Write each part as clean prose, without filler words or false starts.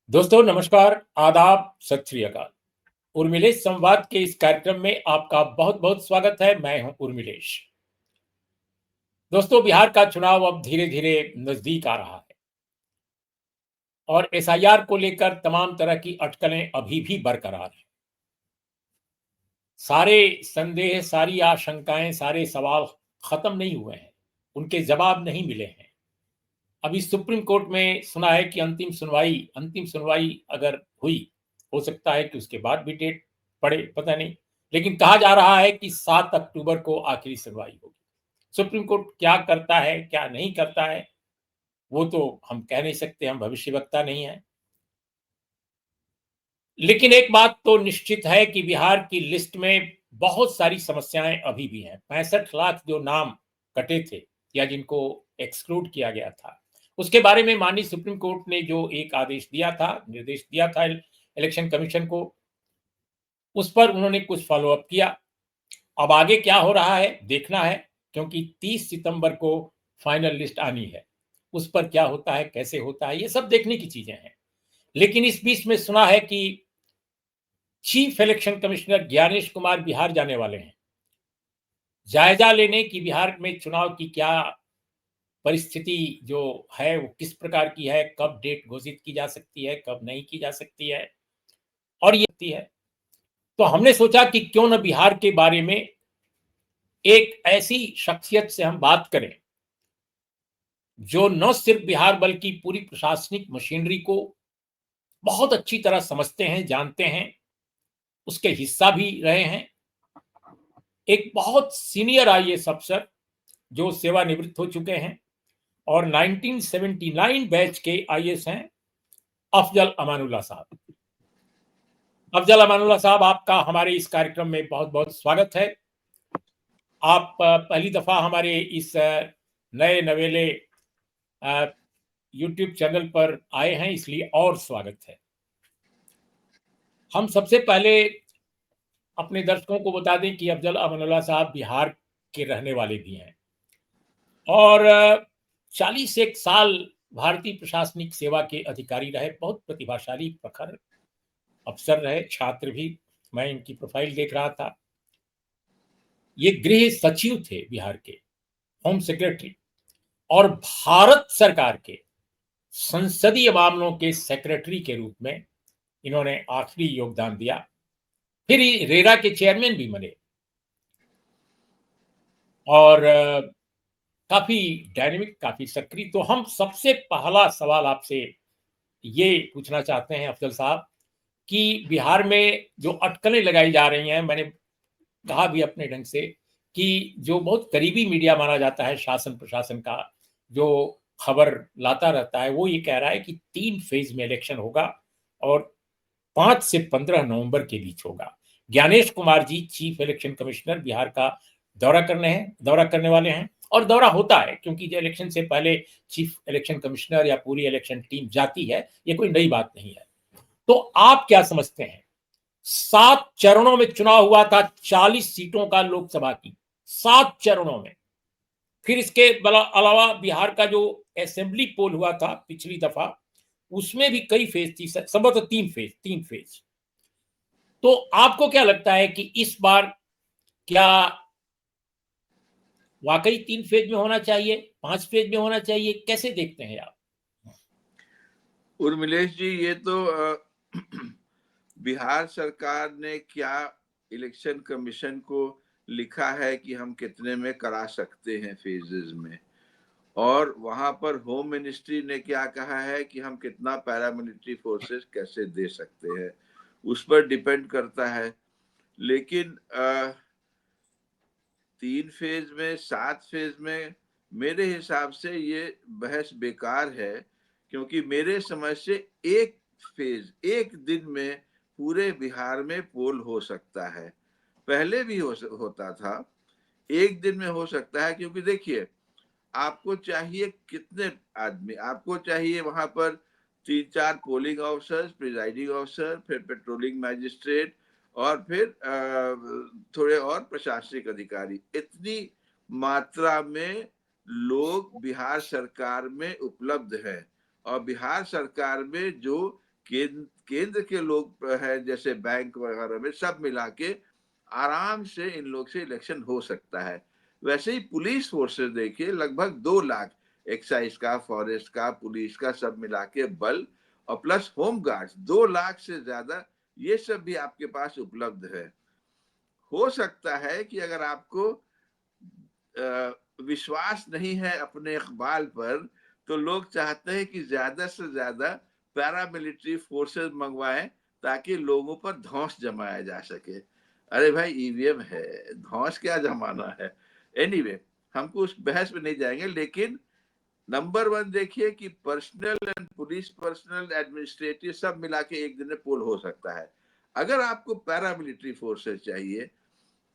दोस्तों नमस्कार, आदाब, सत श्री अकाल। उर्मिलेश संवाद के इस कार्यक्रम में आपका बहुत बहुत स्वागत है। मैं हूं उर्मिलेश। दोस्तों, बिहार का चुनाव अब धीरे धीरे नजदीक आ रहा है और एसआईआर को लेकर तमाम तरह की अटकलें अभी भी बरकरार हैं। सारे संदेह, सारी आशंकाएं, सारे सवाल खत्म नहीं हुए हैं, उनके जवाब नहीं मिले हैं। अभी सुप्रीम कोर्ट में सुना है कि अंतिम सुनवाई अगर हुई, हो सकता है कि उसके बाद भी डेट पड़े, पता नहीं। लेकिन कहा जा रहा है कि 7 अक्टूबर को आखिरी सुनवाई होगी। सुप्रीम कोर्ट क्या करता है, क्या नहीं करता है, वो तो हम कह नहीं सकते, हम भविष्यवक्ता नहीं है। लेकिन एक बात तो निश्चित है कि बिहार की लिस्ट में बहुत सारी समस्याएं अभी भी हैं। 65 लाख जो नाम कटे थे या जिनको एक्सक्लूड किया गया था, उसके बारे में माननीय सुप्रीम कोर्ट ने जो एक आदेश दिया था, निर्देश दिया था इलेक्शन कमीशन को, उस पर उन्होंने कुछ फॉलो अप किया। अब आगे क्या हो रहा है देखना है, क्योंकि 30 सितंबर को फाइनल लिस्ट आनी है। उस पर क्या होता है, कैसे होता है, ये सब देखने की चीजें हैं। लेकिन इस बीच में सुना है कि chief election commissioner Gyanesh Kumar Bihar जाने वाले हैं, जायजा लेने की बिहार में चुनाव की क्या परिस्थिति जो है वो किस प्रकार की है, कब डेट घोषित की जा सकती है, कब नहीं की जा सकती है, और ये है। तो हमने सोचा कि क्यों न बिहार के बारे में एक ऐसी शख्सियत से हम बात करें जो न सिर्फ बिहार बल्कि पूरी प्रशासनिक मशीनरी को बहुत अच्छी तरह समझते हैं, जानते हैं, उसके हिस्सा भी रहे हैं। एक बहुत सीनियर आईएएस अफसर जो सेवानिवृत्त हो चुके हैं और 1979 बैच के आईएएस हैं, अफजल अमानुल्लाह साहब। अफजल अमानुल्लाह साहब, आपका हमारे इस कार्यक्रम में बहुत बहुत स्वागत है। आप पहली दफा हमारे इस नए नवेले यूट्यूब चैनल पर आए हैं, इसलिए और स्वागत है। हम सबसे पहले अपने दर्शकों को बता दें कि अफजल अमानुल्लाह साहब बिहार के रहने वाले भी हैं और 41 साल भारतीय प्रशासनिक सेवा के अधिकारी रहे। बहुत प्रतिभाशाली, प्रखर अफसर रहे, छात्र भी। मैं इनकी प्रोफाइल देख रहा था। ये गृह सचिव थे बिहार के, होम सेक्रेटरी, और भारत सरकार के संसदीय मामलों के सेक्रेटरी के रूप में इन्होंने आखिरी योगदान दिया। फिर रेरा के चेयरमैन भी बने और काफी डायनेमिक, काफी सक्रिय। तो हम सबसे पहला सवाल आपसे ये पूछना चाहते हैं अफजल साहब कि बिहार में जो अटकलें लगाई जा रही हैं, मैंने कहा भी अपने ढंग से कि जो बहुत करीबी मीडिया माना जाता है शासन प्रशासन का, जो खबर लाता रहता है, वो ये कह रहा है कि 3 फेज में इलेक्शन होगा और 5 से 15 नवंबर के बीच होगा। Gyanesh Kumar ji chief election commissioner Bihar का दौरा करने वाले हैं, और दौरा होता है क्योंकि जो इलेक्शन से पहले चीफ इलेक्शन कमिश्नर या पूरी इलेक्शन टीम जाती है, ये कोई नई बात नहीं है। तो आप क्या समझते हैं? 7 चरणों में चुनाव हुआ था, 40 सीटों का लोकसभा की, 7 चरणों में। फिर इसके अलावा बिहार का जो असेंबली पोल हुआ था पिछली दफा, उसमें भी कई फेज थी, संभवतः 3 फेज। तो आपको क्या लगता है कि इस बार क्या वाकई 3 फेज में होना चाहिए, 5 फेज में होना चाहिए? कैसे देखते हैं आप? उर्मिलेश जी, ये तो बिहार सरकार ने क्या इलेक्शन कमीशन को लिखा है कि हम कितने में करा सकते हैं फेजेस में, और वहां पर होम मिनिस्ट्री ने क्या कहा है कि हम कितना पैरामिलिट्री फोर्सेस कैसे दे सकते हैं, उस पर डिपेंड करता है। लेकिन 3 फेज में, 7 फेज में, मेरे हिसाब से ये बहस बेकार है, क्योंकि मेरे समझ से एक फेज एक दिन में पूरे बिहार में पोल हो सकता है। पहले भी होता था, एक दिन में हो सकता है। क्योंकि देखिए, आपको चाहिए कितने आदमी, आपको चाहिए वहां पर 3-4 पोलिंग ऑफिसर्स, प्रिजाइडिंग ऑफिसर, फिर पेट्रोलिंग मैजिस्ट्रेट, और फिर थोड़े और प्रशासनिक अधिकारी। इतनी मात्रा में लोग बिहार सरकार में उपलब्ध है, और बिहार सरकार में जो केंद्र के लोग हैं जैसे बैंक वगैरह में, सब मिला के आराम से इन लोग से इलेक्शन हो सकता है। वैसे ही पुलिस फोर्सेस देखिए, लगभग 2 लाख एक्साइज का, फॉरेस्ट का, पुलिस का, सब मिला के बल, और प्लस होम गार्ड्स 2 लाख से ज्यादा, ये सब भी आपके पास उपलब्ध है। हो सकता है कि अगर आपको विश्वास नहीं है अपने इकबाल पर, तो लोग चाहते हैं कि ज्यादा से ज्यादा पैरामिलिट्री फोर्सेस मंगवाएं ताकि लोगों पर धौंस जमाया जा सके। अरे भाई, ईवीएम है, धौंस क्या जमाना है। एनीवे, हमको उस बहस में नहीं जाएंगे, लेकिन नंबर 1 देखिए कि personal and police personal, administrative, सब मिला के एक दिन में पोल हो सकता है। अगर आपको पैरामिलिट्री फोर्सेस चाहिए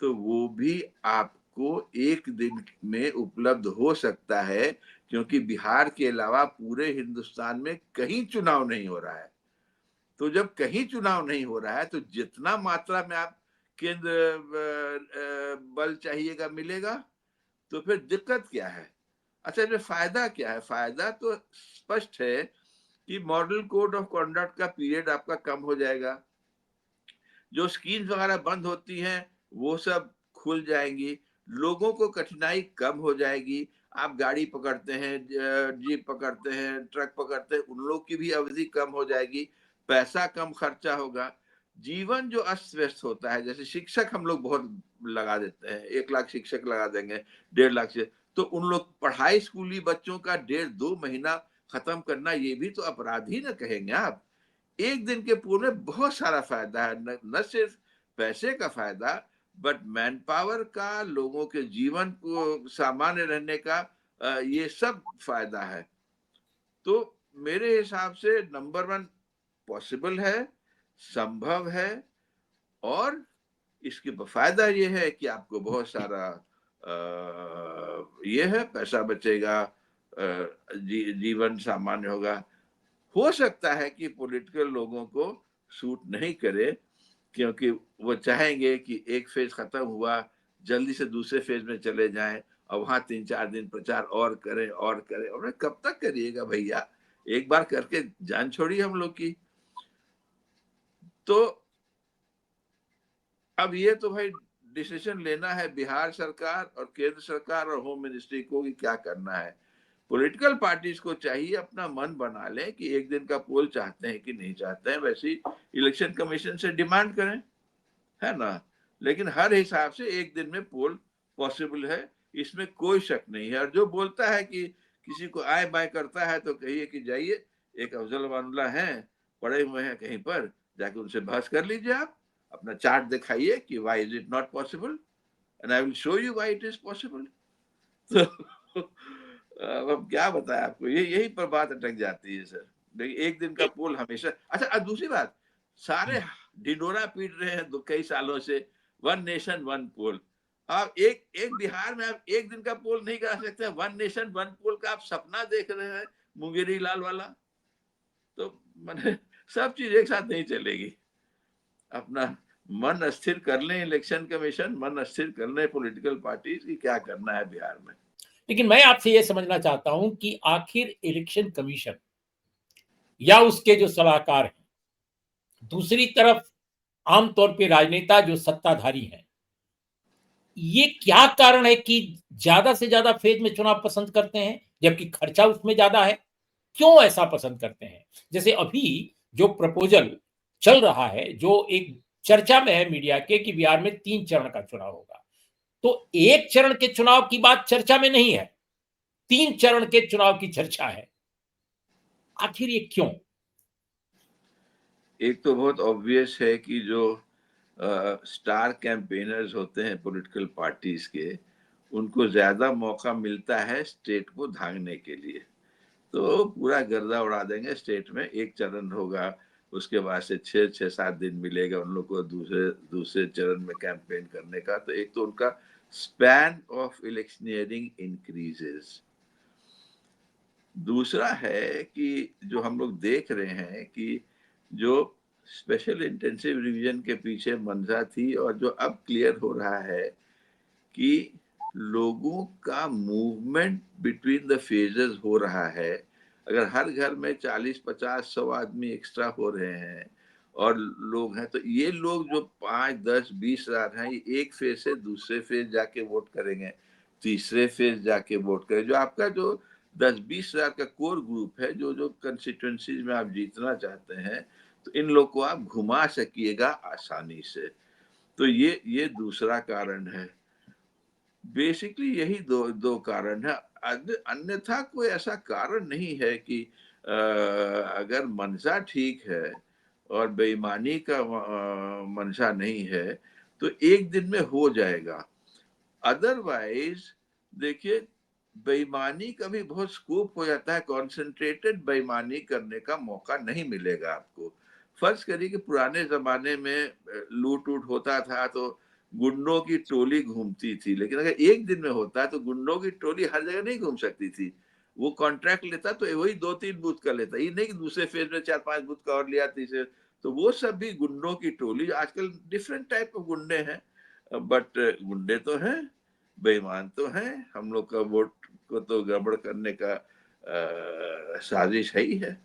तो वो भी आपको एक दिन में उपलब्ध हो सकता है, क्योंकि बिहार के अलावा पूरे हिंदुस्तान में कहीं चुनाव नहीं हो रहा है। तो जब कहीं चुनाव नहीं हो रहा है तो जितना मात्रा में आप केंद्र बल चाहिएगा मिलेगा, तो फिर दिक्कत क्या है। अच्छा, इसमें फायदा क्या है? फायदा तो स्पष्ट है कि मॉडल कोड ऑफ कंडक्ट का पीरियड आपका कम हो जाएगा, जो स्कीम्स वगैरह बंद होती हैं वो सब खुल जाएंगी, लोगों को कठिनाई कम हो जाएगी। आप गाड़ी पकड़ते हैं, जीप पकड़ते हैं, ट्रक पकड़ते हैं, उन लोग की भी अवधि कम हो जाएगी, पैसा कम खर्चा होगा। जीवन जो अस्त व्यस्त होता है, जैसे शिक्षक हम लोग बहुत लगा देते हैं, 1 लाख शिक्षक लगा देंगे, 1.5 लाख से, तो उन लोग पढ़ाई, स्कूली बच्चों का 1.5-2 महीना खत्म करना, ये भी तो अपराध ही ना कहेंगे आप। एक दिन के पूल में बहुत सारा फायदा है, न सिर्फ पैसे का फायदा, बट मैन पावर का, लोगों के जीवन को सामान्य रहने का, ये सब फायदा है। तो मेरे हिसाब से नंबर 1 पॉसिबल है, संभव है, और इसके फायदा ये है कि आपको बहुत सारा ये है, पैसा बचेगा, जीवन सामान्य होगा। हो सकता है कि पॉलिटिकल लोगों को सूट नहीं करे, क्योंकि वो चाहेंगे कि एक फेज खत्म हुआ, जल्दी से दूसरे फेज में चले जाएं, और वहां 3-4 दिन प्रचार और करें और करें। और कब तक करिएगा भैया, एक बार करके जान छोड़ी हम लोग की। तो अब ये तो भाई डिसीजन लेना है बिहार सरकार और केंद्र सरकार और होम मिनिस्ट्री को कि क्या करना है। पॉलिटिकल पार्टीज को चाहिए अपना मन बना ले कि एक दिन का पोल चाहते हैं कि नहीं चाहते हैं, वैसे इलेक्शन कमीशन से डिमांड करें, है ना। लेकिन हर हिसाब से एक दिन में पोल पॉसिबल है, इसमें कोई शक नहीं है। और जो बोलता है कि किसी को आय बाय करता है, तो कहिए कि जाइए, एक अफजल अमानुल्लाह हैं, पड़े हुए हैं कहीं पर, जाके उनसे बहस कर लीजिए। आप अपना चार्ट दिखाइए कि why is it not possible, and I will show you why it is possible. तो अब क्या बताएं आपको, ये यही पर बात अटक जाती है सर। देखिए, एक दिन का पोल हमेशा अच्छा। अब दूसरी बात, सारे ढिंडोरा पीट रहे हैं कई सालों से, 1 नेशन 1 पोल। आप एक एक बिहार में आप एक दिन का पोल नहीं करा सकते, 1 नेशन 1 पोल का आप सपना देख रहे हैं, मुंगेरी लाल वाला। तो मैंने सब चीज एक साथ नहीं चलेगी। अपना मन स्थिर कर लें इलेक्शन कमीशन, मन स्थिर कर लें पॉलिटिकल पार्टी की क्या करना है बिहार में। लेकिन मैं आपसे यह समझना चाहता हूं कि आखिर इलेक्शन कमीशन या उसके जो सलाहकार हैं, दूसरी तरफ आमतौर पे राजनेता जो सत्ताधारी हैं, ये क्या कारण है कि ज्यादा से ज्यादा फेज में चुनाव पसंद करते हैं जबकि खर्चा उसमें ज्यादा है? क्यों ऐसा पसंद करते हैं? जैसे अभी जो प्रपोजल चल रहा है, जो एक चर्चा में है मीडिया के, कि बिहार में 3 चरण का चुनाव होगा, तो 1 चरण के चुनाव की बात चर्चा में नहीं है, 3 चरण के चुनाव की चर्चा है। आखिर ये क्यों? एक तो बहुत ऑब्वियस है कि जो स्टार कैंपेनर्स होते हैं पॉलिटिकल पार्टीज के, उनको ज्यादा मौका मिलता है स्टेट को धांगने के लिए। तो पूरा गर्दा उड़ा देंगे स्टेट में, 1 चरण होगा, उसके बाद से 6-7 दिन मिलेगा उन लोग को दूसरे दूसरे चरण में कैंपेन करने का। तो एक तो उनका स्पैन ऑफ इलेक्शनियरिंग इंक्रीजेस। दूसरा है कि जो हम लोग देख रहे हैं कि जो स्पेशल इंटेंसिव रिवीजन के पीछे मंशा थी, और जो अब क्लियर हो रहा है कि लोगों का मूवमेंट बिटवीन द फेजेस हो रहा है, अगर हर घर में 40-50-100 आदमी एक्स्ट्रा हो रहे हैं और लोग हैं, तो ये लोग जो 5-10-20 हजार हैं, ये एक फेज से दूसरे फेज जाके वोट करेंगे, तीसरे फेज जाके वोट करेंगे। जो आपका जो 10-20 हजार का कोर ग्रुप है, जो जो कंस्टिट्यूंसीज में आप जीतना चाहते हैं, तो इन लोग को आप घुमा सकिएगा आसानी से। तो ये दूसरा कारण है। बेसिकली यही दो दो कारण है। अन्यथा कोई ऐसा कारण नहीं है कि अगर मंशा ठीक है और बेईमानी का मंशा नहीं है, तो एक दिन में हो जाएगा। अदरवाइज देखिए, बेईमानी का भी बहुत स्कोप हो जाता है, कॉन्सेंट्रेटेड बेईमानी करने का मौका नहीं मिलेगा आपको। फर्ज करिए कि पुराने जमाने में लूट उट होता था तो गुंडों की टोली घूमती थी, लेकिन अगर एक दिन में होता है तो गुंडों की टोली हर जगह नहीं घूम सकती थी। वो कॉन्ट्रैक्ट लेता तो वही 2-3 बूथ का लेता, ये नहीं कि दूसरे फेज में 4-5 बूथ का और लिया, तीसरे। तो वो सब भी गुंडों की टोली। आजकल डिफरेंट टाइप ऑफ गुंडे हैं, बट गुंडे तो हैं, बेईमान तो हैं। हम लोग का वोट को तो गड़बड़ करने का साजिश है ही है।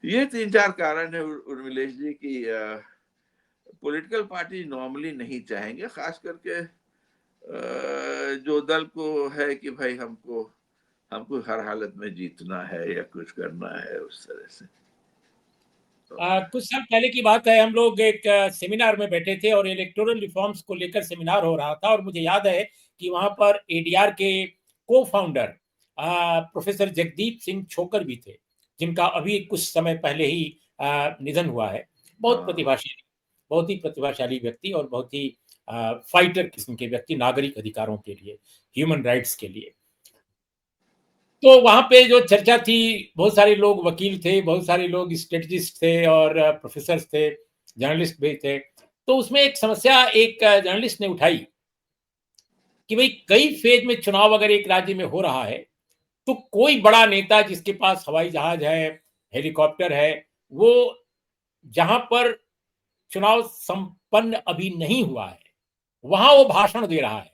ये 3-4 कारण है उर्मिलेश जी की पॉलिटिकल पार्टी नॉर्मली नहीं चाहेंगे, खास करके जो दल को है कि भाई हमको हमको हर हालत में जीतना है या कुछ करना है उस तरह से। तो कुछ साल पहले की बात है, हम लोग एक सेमिनार में बैठे थे और इलेक्टोरल रिफॉर्म्स को लेकर सेमिनार हो रहा था, और मुझे याद है कि वहां पर एडीआर के को फाउंडर प्रोफेसर जगदीप सिंह छोकर भी थे, जिनका अभी कुछ समय पहले ही निधन हुआ है। बहुत हाँ प्रतिभाशाली, बहुत ही प्रतिभाशाली व्यक्ति और बहुत ही फाइटर किस्म के व्यक्ति, नागरिक अधिकारों के लिए, ह्यूमन राइट्स के लिए। तो वहां पे जो चर्चा थी, बहुत सारे लोग वकील थे, बहुत सारे लोग स्ट्रेटजिस्ट थे और प्रोफेसर थे, जर्नलिस्ट भी थे। तो उसमें एक समस्या एक जर्नलिस्ट ने उठाई कि भाई कई फेज में चुनाव अगर एक राज्य में हो रहा है, तो कोई बड़ा नेता जिसके पास हवाई जहाज है, हेलीकॉप्टर है, वो जहां पर चुनाव संपन्न अभी नहीं हुआ है, वहां वो भाषण दे रहा है,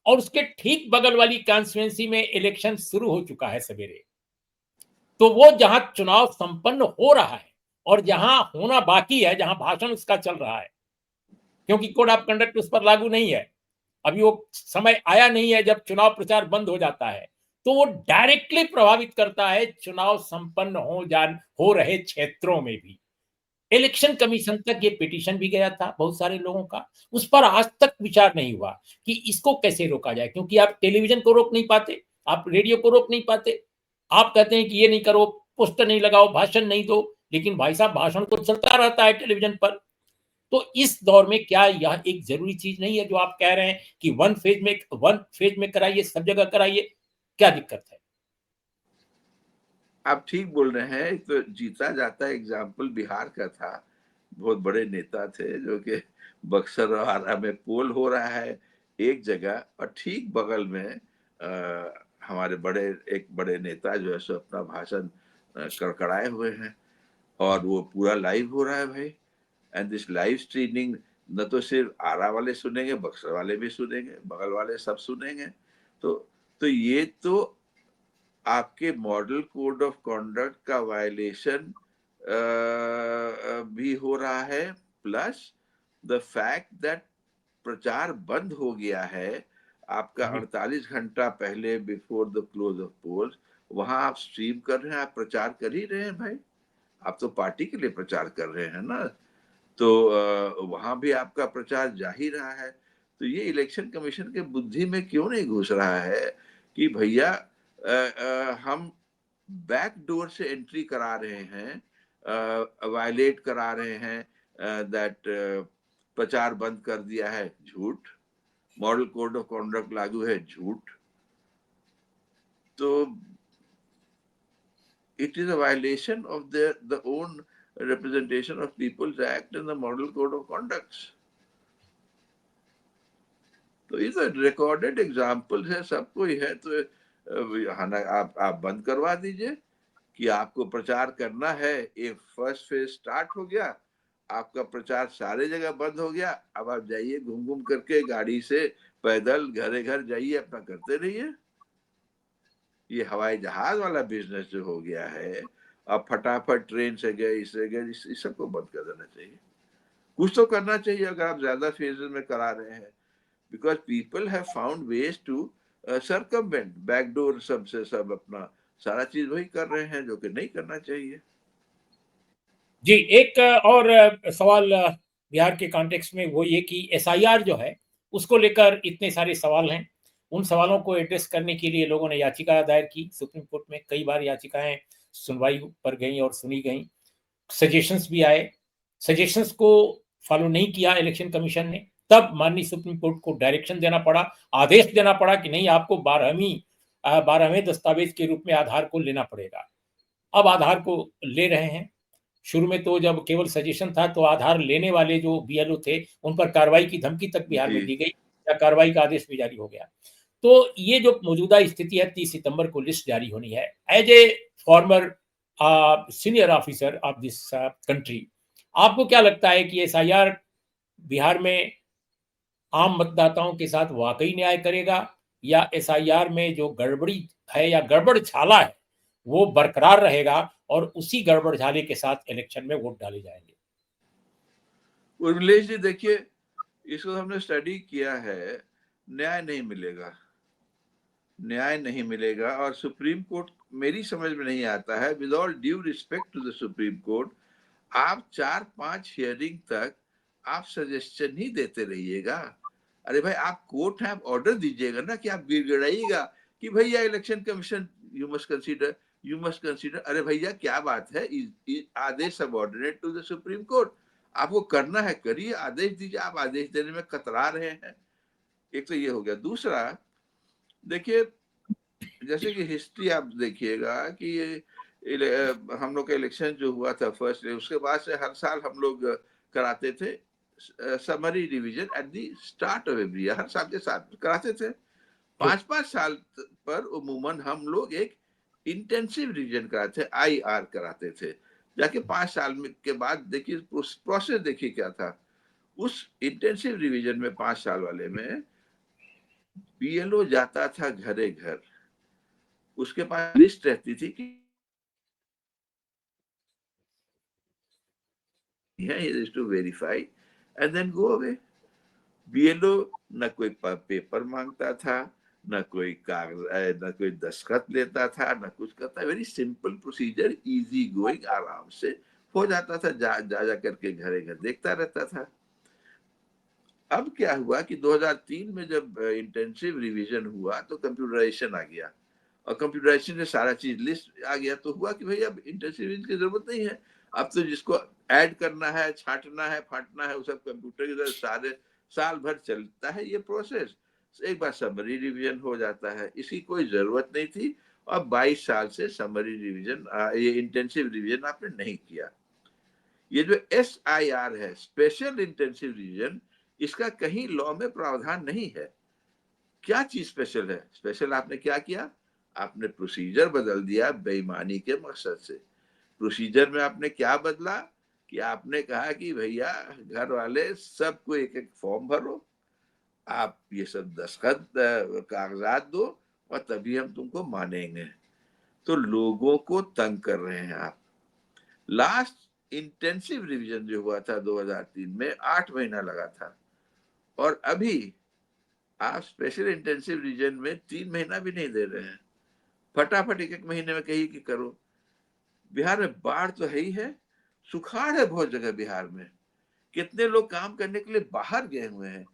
और उसके ठीक बगल वाली कॉन्स्टिट्यूएंसी में इलेक्शन शुरू हो चुका है सवेरे। तो वो जहां चुनाव संपन्न हो रहा है और जहां होना बाकी है, जहां भाषण उसका चल रहा है, क्योंकि कोड ऑफ कंडक्ट उस पर लागू नहीं है, अभी वो समय आया नहीं है जब चुनाव प्रचार बंद हो जाता है, तो वो डायरेक्टली प्रभावित करता है चुनाव संपन्न हो रहे क्षेत्रों में भी। इलेक्शन कमीशन तक ये पिटीशन भी गया था बहुत सारे लोगों का, उस पर आज तक विचार नहीं हुआ कि इसको कैसे रोका जाए, क्योंकि आप टेलीविजन को रोक नहीं पाते, आप रेडियो को रोक नहीं पाते। आप कहते हैं कि ये नहीं करो, पोस्टर नहीं लगाओ, भाषण नहीं दो, लेकिन भाई साहब भाषण तो चलता रहता है टेलीविजन पर। तो इस दौर में क्या यह एक जरूरी चीज नहीं है जो आप कह रहे हैं कि वन फेज में कराइए, सब जगह कराइए? क्या दिक्कत है? आप ठीक बोल रहे हैं। तो जीता जाता एग्जाम्पल बिहार का था। बहुत बड़े नेता थे जो कि बक्सर और आरा में पोल हो रहा है एक जगह, और ठीक बगल में हमारे एक बड़े नेता जो है सो अपना भाषण कड़कड़ाए हुए हैं, और वो पूरा लाइव हो रहा है भाई। एंड दिस लाइव स्ट्रीमिंग न तो सिर्फ आरा वाले सुनेंगे, बक्सर वाले भी सुनेंगे, बगल वाले सब सुनेंगे। तो तो ये तो आपके मॉडल कोड ऑफ कॉन्डक्ट का वायलेशन भी हो रहा है, प्लस द फैक्ट दैट प्रचार बंद हो गया है आपका जी। 48 घंटा पहले, before the close of polls. वहां आप स्ट्रीम कर रहे हैं, आप प्रचार कर ही रहे हैं भाई। आप तो पार्टी के लिए प्रचार कर रहे हैं ना, तो वहां भी आपका प्रचार जा ही रहा है। तो ये इलेक्शन कमीशन के बुद्धि में क्यों नहीं घुस रहा है कि भैया हम बैक डोर से एंट्री करा रहे हैं, वायलेट करा रहे हैं, दैट प्रचार बंद कर दिया है, झूठ। मॉडल कोड ऑफ कॉन्डक्ट लागू है, झूठ। तो it is a violation of the own representation of people's act and the model code of conduct. तो ये तो रिकॉर्डेड एग्जाम्पल है, सबको ही है। तो आप बंद करवा दीजिए कि आपको प्रचार करना है। एक फर्स्ट फेज स्टार्ट हो गया, आपका प्रचार सारे जगह बंद हो गया। अब आप जाइए घूम घूम करके गाड़ी से, पैदल, घरे घर जाइए, अपना करते रहिए। ये हवाई जहाज वाला बिजनेस जो हो गया है, अब फटाफट ट्रेन से गए, इससे गए, इस सबको बंद कर देना चाहिए। कुछ तो करना चाहिए अगर आप ज्यादा फेजेस में करा रहे हैं, because people have found ways to circumvent, backdoor सबसे सब अपना सारा चीज वही कर रहे हैं जो कि नहीं करना चाहिए। जी, एक और सवाल बिहार के कॉन्टेक्स्ट में वो ये कि एसआईआर जो है उसको लेकर इतने सारे सवाल हैं। उन सवालों को एड्रेस करने के लिए लोगों ने याचिका दायर की सुप्रीम कोर्ट में। कई बार याचिकाएं सुनवाई पर गई और सुनी गई। सजेशंस भी आए। सजेशंस को फॉलो नहीं किया इलेक्शन कमीशन ने। तब माननीय सुप्रीम कोर्ट को डायरेक्शन देना पड़ा, आदेश देना पड़ा कि नहीं, आपको 12वें दस्तावेज के रूप में आधार को लेना पड़ेगा। अब आधार को ले रहे हैं। शुरू में तो जब केवल सजेशन था तो आधार लेने वाले जो बीएलओ थे उन पर कार्रवाई की धमकी तक बिहार में जी दी गई या कार्रवाई का आदेश भी जारी हो गया। तो ये जो मौजूदा स्थिति है, 30 सितंबर को लिस्ट जारी होनी है। As a former senior officer of this country, आपको क्या लगता है कि एसआईआर बिहार में आम मतदाताओं के साथ वाकई न्याय करेगा, या एसआईआर में जो गड़बड़ी है या गड़बड़ झाला है वो बरकरार रहेगा और उसी गड़बड़ झाले के साथ इलेक्शन में वोट डाले जाएंगे? उर्मिलेश जी देखिए, इसको हमने स्टडी किया है, न्याय नहीं मिलेगा, न्याय नहीं मिलेगा। और सुप्रीम कोर्ट मेरी समझ में नहीं आता है, with all due respect to the supreme Court, आप 4-5 हियरिंग तक आप सजेशन ही देते रहिएगा। अरे भाई, आप कोर्ट है, आप ऑर्डर दीजिएगा ना कि आप गिड़गिड़ाइएगा कि भैया election commission you must consider, you must consider. अरे भैया क्या बात है, आदेश subordinate to the supreme court. आपको करना है करिए, आदेश दीजिए। आप आदेश देने में कतरा रहे हैं। एक तो ये हो गया। दूसरा देखिए, जैसे कि हिस्ट्री आप देखिएगा कि हम लोग का इलेक्शन जो हुआ था फर्स्ट, उसके बाद से हर साल हम लोग कराते थे summary revision at the start of every year, हर साल के साथ कराते थे। 5-5 साल पर उमूमन हम लोग एक इंटेंसिव रिवीजन कराते थे, आईआर कराते थे। जाके 5 साल में के बाद देखिए प्रोसेस देखिए क्या था। उस इंटेंसिव रिवीजन में 5 साल वाले में बीएलओ जाता था घरे घर, उसके पास लिस्ट रहती थी कि is to verify and then go away. BLO न कोई पेपर मांगता था, न कोई कागज, न कोई दस्खत लेता था, न कुछ करता। Very simple procedure, easy going, आराम से हो जाता था। जा जा करके घरे घर देखता रहता था। अब क्या हुआ कि 2003 में जब इंटेंसिव रिवीजन हुआ तो कंप्यूटराइजेशन आ गया, और कंप्यूटराइजेशन से सारा चीज लिस्ट आ गया। तो हुआ कि भाई अब इंटेंसिव रिवीजन की जरूरत नहीं है। अब तो जिसको ऐड करना है, छांटना है, फाटना है, वो सब कंप्यूटर की तरह सारे साल भर चलता है ये प्रोसेस। एक बार समरी रिवीजन हो जाता है, इसकी कोई जरूरत नहीं थी। और 22 साल से समरी रिवीजन, ये इंटेंसिव रिवीजन आपने नहीं किया। ये जो SIR है, स्पेशल इंटेंसिव रिवीजन, इसका कहीं लॉ में प्रावधान नहीं है। क्या चीज स्पेशल है? स्पेशल आपने क्या किया? आपने प्रोसीजर बदल दिया बेईमानी के मकसद से। प्रोसीजर में आपने क्या बदला कि आपने कहा कि भैया घर वाले सबको एक एक फॉर्म भरो, आप ये सब दस्खत कागजात दो, और तभी हम तुमको मानेंगे। तो लोगों को तंग कर रहे हैं आप। लास्ट इंटेंसिव रिवीजन जो हुआ था 2003 में 8 महीना लगा था, और अभी आप स्पेशल इंटेंसिव रीजन में 3 महीना भी नहीं दे रहे हैं। फटाफट एक एक महीने में कही कि करो। बिहार में बाढ़ तो है ही है, सुखाड़ है बहुत जगह बिहार में। कितने लोग काम करने के लिए बाहर गए हुए हैं।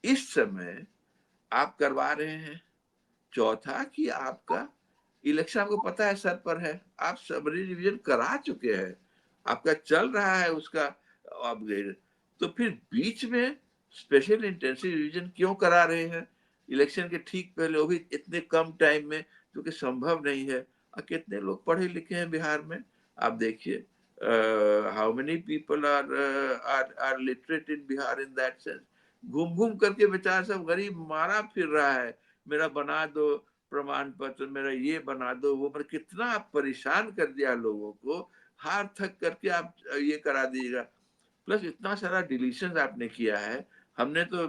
इस समय आप करवा रहे हैं। चौथा कि आपका इलेक्शन आपको पता है सर पर है, आप सब रिवीजन करा चुके हैं, आपका चल रहा है उसका अपग्रेड। तो फिर बीच में स्पेशल इंटेंसिव रिवीजन क्यों करा रहे हैं इलेक्शन के ठीक पहले, वो भी इतने कम टाइम में, जो कि संभव नहीं है। और कितने लोग पढ़े लिखे हैं बिहार में, आप देखिए how many people are literate in Bihar in that sense. घूम घूम करके बेचारा सब गरीब मारा फिर रहा है, मेरा बना दो प्रमाण पत्र, मेरा ये बना दो वो, पर कितना आप परेशान कर दिया लोगों को। हार थक करके आप ये करा दीजिएगा। प्लस इतना सारा डिलीशन आपने किया है। हमने तो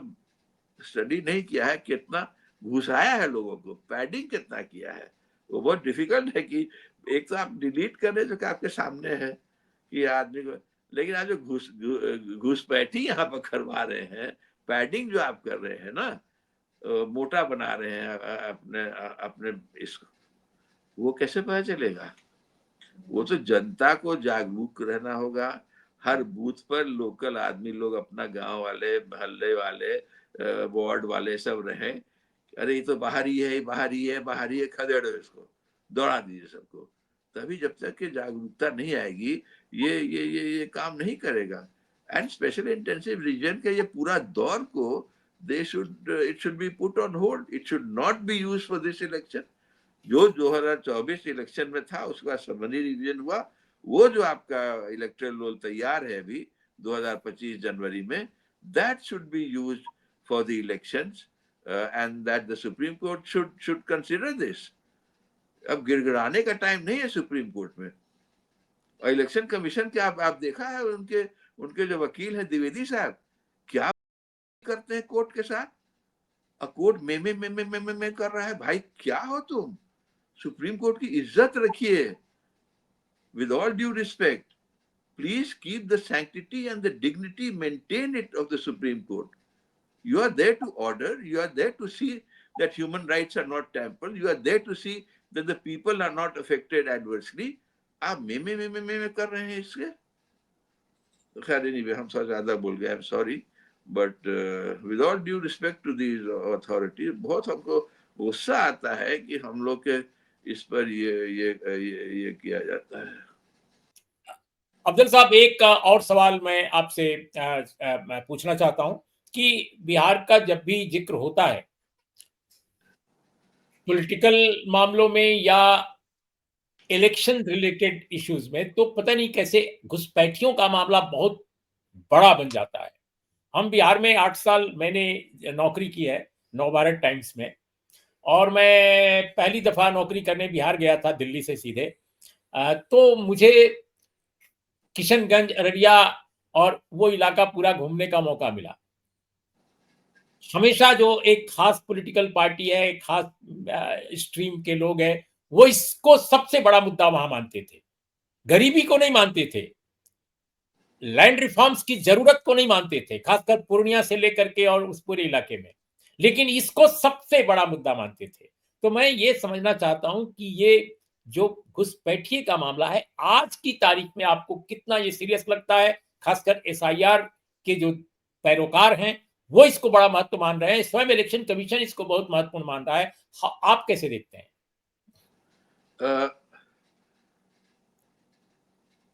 स्टडी नहीं किया है कितना घुसाया है लोगों को, पैडिंग कितना किया है। वो बहुत डिफिकल्ट है कि एक तो आप डिलीट कर रहे जो कि आपके सामने है कि आदमी को, लेकिन आप जो घुसपैठी यहाँ पर करवा रहे हैं, पैडिंग जो आप कर रहे हैं ना, मोटा बना रहे हैं अपने अपने इसको, वो कैसे पता चलेगा? वो तो जनता को जागरूक रहना होगा। हर बूथ पर लोकल आदमी लोग, अपना गांव वाले, मोहल्ले वाले, वार्ड वाले सब रहे, अरे ये तो बाहरी है, बाहरी है, बाहरी है, खदेड़ो इसको, दौड़ा दीजिए सबको। तभी जब तक कि जागरूकता नहीं आएगी ये काम नहीं करेगा। एंड स्पेशल इंटेंसिव रीजन के ये पूरा दौर को they should it should be put on hold, it should not be use for this election. जो 2024 इलेक्शन में था उसका समरी रिवीजन हुआ, वो जो आपका इलेक्टोरल रोल तैयार है अभी 2025 जनवरी में, that should be used for the elections and that the supreme court should consider this. अब गिड़गिड़ाने का टाइम नहीं है सुप्रीम कोर्ट में। और इलेक्शन कमीशन के आप देखा है उनके उनके जो वकील हैं द्विवेदी साहब, क्या करते हैं कोर्ट के साथ? कोर्ट में कर रहा है, भाई क्या हो तुम? सुप्रीम कोर्ट की इज्जत रखिए। With all due respect, please keep the sanctity and the dignity, maintain it of the Supreme Court. You are there to order, you are there to see that human rights are not trampled, you are there to see that the people are not affected adversely. आप में कर रहे हैं इसके, तो खैर anyway, हम थोड़ा ज्यादा बोल गए, I'm sorry, but with all due respect to these authorities, बहुत हमको गुस्सा आता है कि हम लोग के इस पर ये किया जाता है। अफजल साहब, एक और सवाल मैं आपसे मैं पूछना चाहता हूं कि बिहार का जब भी जिक्र होता है पॉलिटिकल मामलों में या इलेक्शन रिलेटेड इश्यूज में, तो पता नहीं कैसे घुसपैठियों का मामला बहुत बड़ा बन जाता है। हम बिहार में 8 साल मैंने नौकरी की है नवभारत टाइम्स में, और मैं पहली दफा नौकरी करने बिहार गया था दिल्ली से सीधे। तो मुझे किशनगंज, अररिया और वो इलाका पूरा घूमने का मौका मिला। हमेशा जो एक खास पॉलिटिकल पार्टी है, एक खास स्ट्रीम के लोग हैं, वो इसको सबसे बड़ा मुद्दा वहां मानते थे। गरीबी को नहीं मानते थे, लैंड रिफॉर्म्स की जरूरत को नहीं मानते थे, खासकर पूर्णिया से लेकर के और उस पूरे इलाके में, लेकिन इसको सबसे बड़ा मुद्दा मानते थे। तो मैं ये समझना चाहता हूं कि ये जो घुसपैठिए का मामला है आज की तारीख में आपको कितना ये सीरियस लगता है? खासकर एसआईआर के जो पैरोकार हैं वो इसको बड़ा महत्व मान रहे हैं, स्वयं इलेक्शन कमीशन इसको बहुत महत्वपूर्ण मान रहा है। आप कैसे देखते हैं?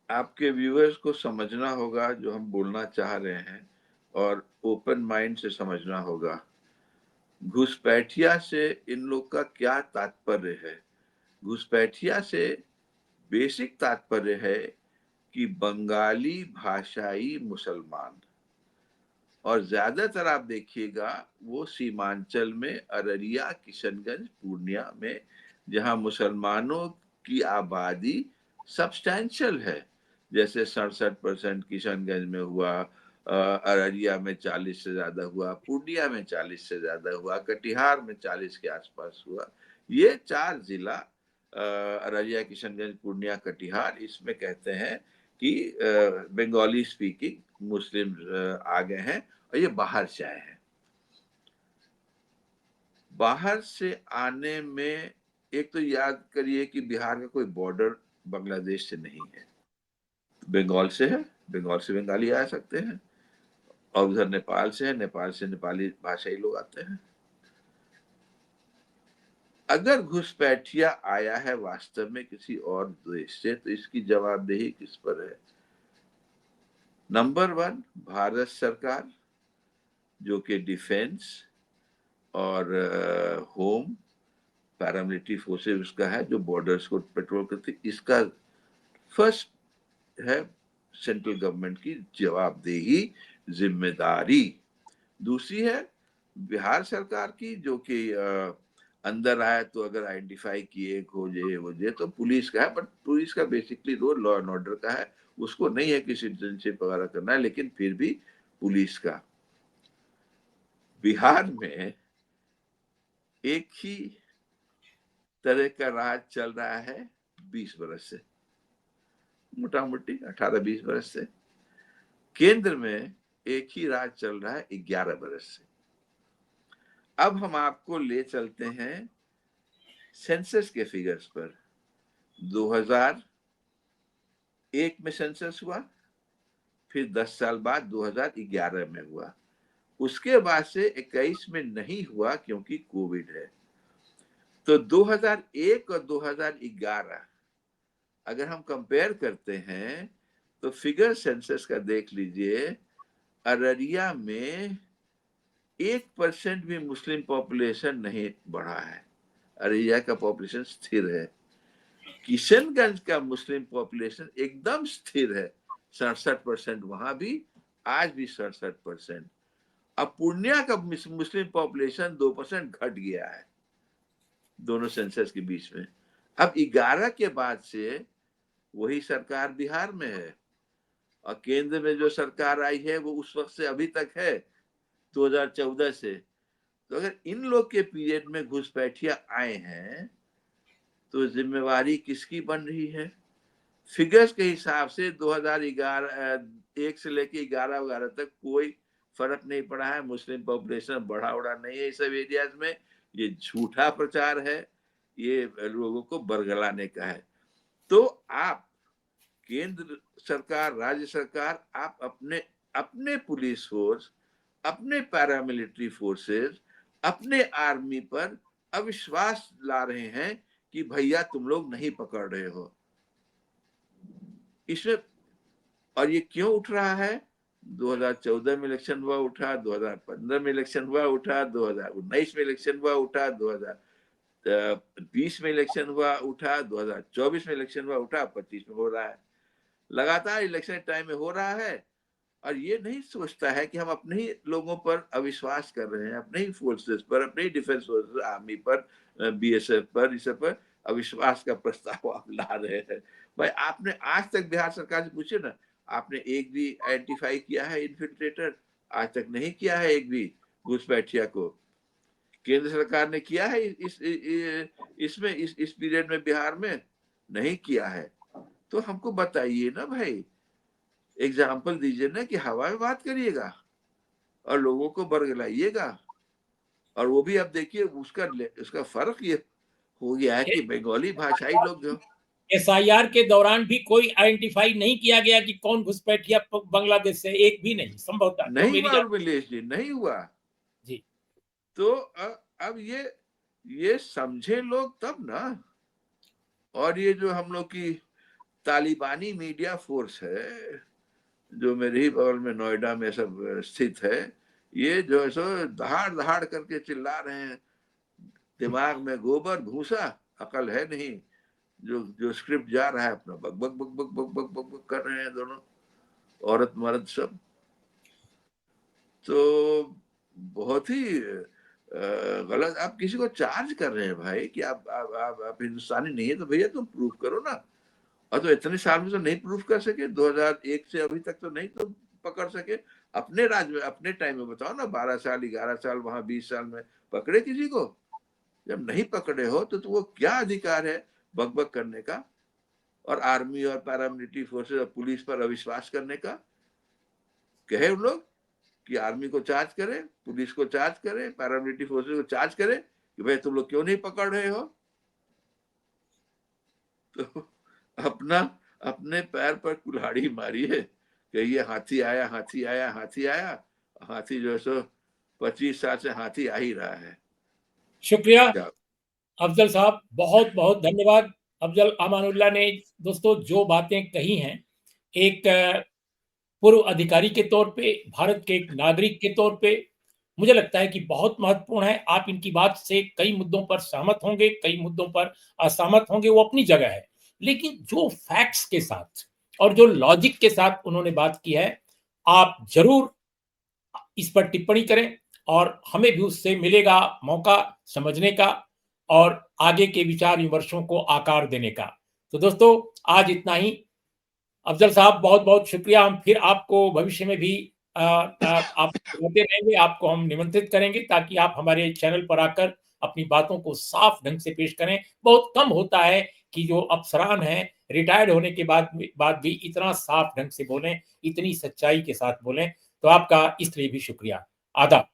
आपके व्यूअर्स को समझना होगा जो हम बोलना चाह रहे हैं, और ओपन माइंड से समझना होगा। घुसपैठिया से इन लोग का क्या तात्पर्य है? घुसपैठिया से बेसिक तात्पर्य है कि बंगाली भाषाई मुसलमान, और ज्यादातर आप देखिएगा वो सीमांचल में, अररिया, किशनगंज, पूर्णिया में, जहां मुसलमानों की आबादी सब्सटैंशियल है। जैसे 67% किशनगंज में हुआ, अररिया में 40 से ज्यादा हुआ, पूर्णिया में 40 से ज्यादा हुआ, कटिहार में 40 के आसपास हुआ। ये 4 जिला, अररिया, किशनगंज, पूर्णिया, कटिहार, इसमें कहते हैं कि बंगाली स्पीकिंग मुस्लिम आ गए हैं, और ये बाहर से आए हैं। बाहर से आने में एक तो याद करिए कि बिहार का कोई बॉर्डर बांग्लादेश से नहीं है, बंगाल से है, बंगाल से बंगाली आ सकते हैं, और उधर नेपाल से है, नेपाल से नेपाली भाषाई लोग आते हैं। अगर घुसपैठिया आया है वास्तव में किसी और देश से, तो इसकी जवाबदेही किस पर है? नंबर 1, भारत सरकार, जो कि डिफेंस और होम, पैरामिलिट्री फोर्सेस उसका है, जो बॉर्डर्स को पेट्रोल करती, इसका फर्स्ट है सेंट्रल गवर्नमेंट की जवाबदेही, जिम्मेदारी। दूसरी है बिहार सरकार की, जो कि अंदर आए तो अगर आइडेंटिफाई किए, खोजे वोजे, तो पुलिस का है, बट पुलिस का basically role law and order का है, उसको नहीं है कि सिटीजनशिप वगैरह करना है, लेकिन फिर भी पुलिस का। बिहार में एक ही तरह का राज चल रहा है 20 बरस से, मोटा मोटी 18-20 बरस से। केंद्र में एक ही राज चल रहा है 11 बरस से। अब हम आपको ले चलते हैं सेंसस के फिगर्स पर। 2001 में सेंसस हुआ, फिर 10 साल बाद 2011 में हुआ, उसके बाद से 21 में नहीं हुआ क्योंकि कोविड है। तो 2001 और 2011 अगर हम कंपेयर करते हैं तो फिगर सेंसस का देख लीजिए, अररिया में 1% भी मुस्लिम पॉपुलेशन नहीं बढ़ा है, अररिया का पॉपुलेशन स्थिर है। किशनगंज का मुस्लिम पॉपुलेशन एकदम स्थिर है, 67% वहां भी, आज भी 67%। अब पूर्णिया का मुस्लिम पॉपुलेशन 2% घट गया है दोनों सेंसस के बीच में। अब 11 के बाद से वही सरकार बिहार में है, और केंद्र में जो सरकार आई है वो उस वक्त से अभी तक है, 2014 से। तो अगर इन लोग के पीरियड में घुसपैठिया आए हैं तो जिम्मेवारी किसकी बन रही है? फिगर्स के हिसाब से 2011 से लेके 11 तक कोई फर्क नहीं पड़ा है, मुस्लिम पॉपुलेशन बढ़ा उड़ा नहीं है इस सब एरियाज में। ये झूठा प्रचार है, ये लोगों को बरगलाने का है। तो आप केंद्र सरकार, राज्य सरकार, आप अपने अपने पुलिस फोर्स, अपने पैरामिलिट्री फोर्सेस, अपने आर्मी पर अविश्वास ला रहे हैं कि भैया तुम लोग नहीं पकड़ रहे हो इसमें। और ये क्यों उठ रहा है? 2014 में इलेक्शन हुआ उठा, 2015 में इलेक्शन हुआ उठा, 2019 में इलेक्शन हुआ उठा, 2020 में इलेक्शन हुआ उठा, 2024 में इलेक्शन हुआ उठा, 25 में हो रहा है। लगातार इलेक्शन टाइम में हो रहा है, और ये नहीं सोचता है कि हम अपने ही लोगों पर अविश्वास कर रहे हैं, अपने ही फोर्सेस पर, अपने ही डिफेंस फोर्सेस, आर्मी पर, बीएसएफ पर, इस सब पर अविश्वास का प्रस्ताव आप ला रहे हैं। भाई आपने आज तक बिहार सरकार से पूछे ना, आपने एक भी आइडेंटिफाई किया है इन्फिल्ट्रेटर? आज तक नहीं किया है एक भी घुसपैठिया को। केंद्र सरकार ने किया है इसमें इस पीरियड में बिहार में? नहीं किया है। तो हमको बताइए ना भाई, एग्जाम्पल दीजिए ना कि हवा में बात करिएगा और लोगों को बरगलाइएगा। और वो भी अब देखिए उसका फर्क ये हो गया है कि बंगाली भाषाई लोग जो एसआईआर के दौरान भी कोई आइडेंटिफाई नहीं किया गया कि कौन घुसपैठिया बांग्लादेश से, एक भी नहीं, संभवतः जो नहीं मेरी हुआ, उर्मिलेश जी नहीं हुआ जी। तो अब ये समझे लोग तब ना। और ये जो हम लोग की तालिबानी मीडिया फोर्स है जो मेरे ही बगल में नोएडा में सब स्थित है, ये जो है सो दहाड़ दहाड़ करके चिल्ला रहे हैं, दिमाग में गोबर भूसा, अकल है नहीं। जो जो स्क्रिप्ट जा रहा है अपना बक बक बक बक बक बक बक बक कर रहे हैं दोनों, औरत मर्द सब। तो बहुत ही गलत। आप किसी को चार्ज कर रहे हैं भाई कि आप हिंदुस्तानी नहीं है, तो भैया तुम प्रूफ करो ना। और तो इतने साल में तो नहीं प्रूफ कर सके, 2001 से अभी तक तो नहीं तो पकड़ सके। अपने राज्य में अपने टाइम में बताओ ना, 12 साल 11 साल, वहां 20 साल में पकड़े किसी को? जब नहीं पकड़े हो तो वो क्या अधिकार है बक बक करने का, और आर्मी और पैरामिलिट्री फोर्सेस और पुलिस पर अविश्वास करने का? कहे उन लोग कि आर्मी को चार्ज करे, पुलिस को चार्ज करे, पैरामिलिट्री फोर्सेस को चार्ज करे कि भाई तुम लोग क्यों नहीं पकड़ रहे हो। तो अपना अपने पैर पर कुल्हाड़ी मारिए कि ये हाथी आया हाथी आया हाथी आया। हाथी जो है सो 25 साल से हाथी आ ही रहा है। शुक्रिया अफजल साहब, बहुत बहुत धन्यवाद। अफजल अमानुल्लाह ने दोस्तों जो बातें कही हैं, एक पूर्व अधिकारी के तौर पे, भारत के एक नागरिक के तौर पे, मुझे लगता है कि बहुत महत्वपूर्ण है। आप इनकी बात से कई मुद्दों पर सहमत होंगे, कई मुद्दों पर असहमत होंगे, वो अपनी जगह है। लेकिन जो फैक्ट्स के साथ और जो लॉजिक के साथ उन्होंने बात की है, आप जरूर इस पर टिप्पणी करें, और हमें भी उससे मिलेगा मौका समझने का और आगे के विचार विमर्शों को आकार देने का। तो दोस्तों आज इतना ही। अफजल साहब बहुत बहुत शुक्रिया। हम फिर आपको भविष्य में भी आप होते रहेंगे, आपको हम निमंत्रित करेंगे ताकि आप हमारे चैनल पर आकर अपनी बातों को साफ ढंग से पेश करें। बहुत कम होता है कि जो अफसरान हैं, रिटायर्ड होने के बाद भी इतना साफ ढंग से बोलें, इतनी सच्चाई के साथ बोलें। तो आपका इसलिए भी शुक्रिया। आदाब।